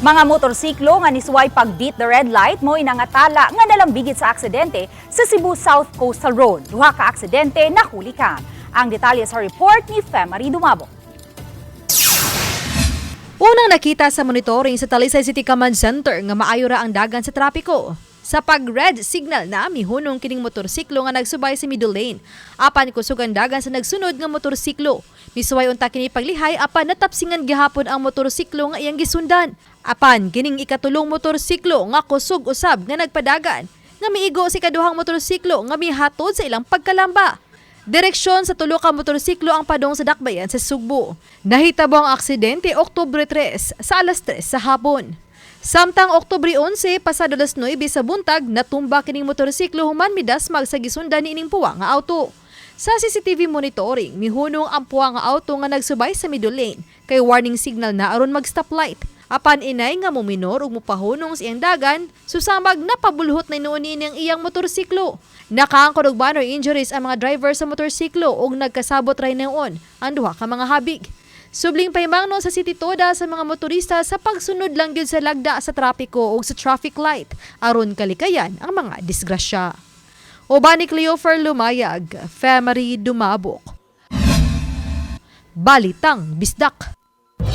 Mga motorsiklo nga nisway pag-beat the red light mo inangatala nga nalambigit sa aksidente sa Cebu South Coastal Road. Duha ka aksidente nahuli ka. Ang detalye sa report ni Femari Dumabo. Unang nakita sa monitoring sa Talisay City Command Center nga maayo ra ang dagan sa trapiko. Sa pag-red signal na mihunong kining motorsiklo nga nagsubay sa middle lane. Apan kusog ang dagan sa nagsunod nga motorsiklo. Misuway unta kini paglihay apan natapsingan gihapon ang motorsiklo nga iyang gisundan. Apan kining ikatulong motorsiklo nga kusog usab nga nagpadagan. Nga miigo si kaduhang motorsiklo nga mihatod sa ilang pagkalamba. Direksyon sa tulo ka motorsiklo ang padong sa dakbayan sa Sugbo. Nahitabo ang aksidente Oktubre 3 sa alas 3 sa hapon. Samtang Oktubre 11 pasado alas 9 sa buntag natumba kining motorsiklo human midasmag sa gisundan ni ining puwa nga auto. Sa CCTV monitoring, mihunong ang puwa nga auto nga nagsubay sa middle lane kay warning signal na aron mag-stoplight. Apan inay nga muminor ug mupahunong sa iyang dagan, susamag napabulhot na inuuni niyang iyang motorsiklo. Nakaangkod og minor injuries ang mga driver sa motorsiklo ug nagkasabot ray neon ang duha ka mga habig. Subling paymangno sa City Toda sa mga motorista sa pagsunod lang gyud sa lagda sa trapiko ug sa traffic light aron kalikayan ang mga disgrasya. Uban ni Cleofer Lumayag, Femari Dumabok. Balitang Bisdak.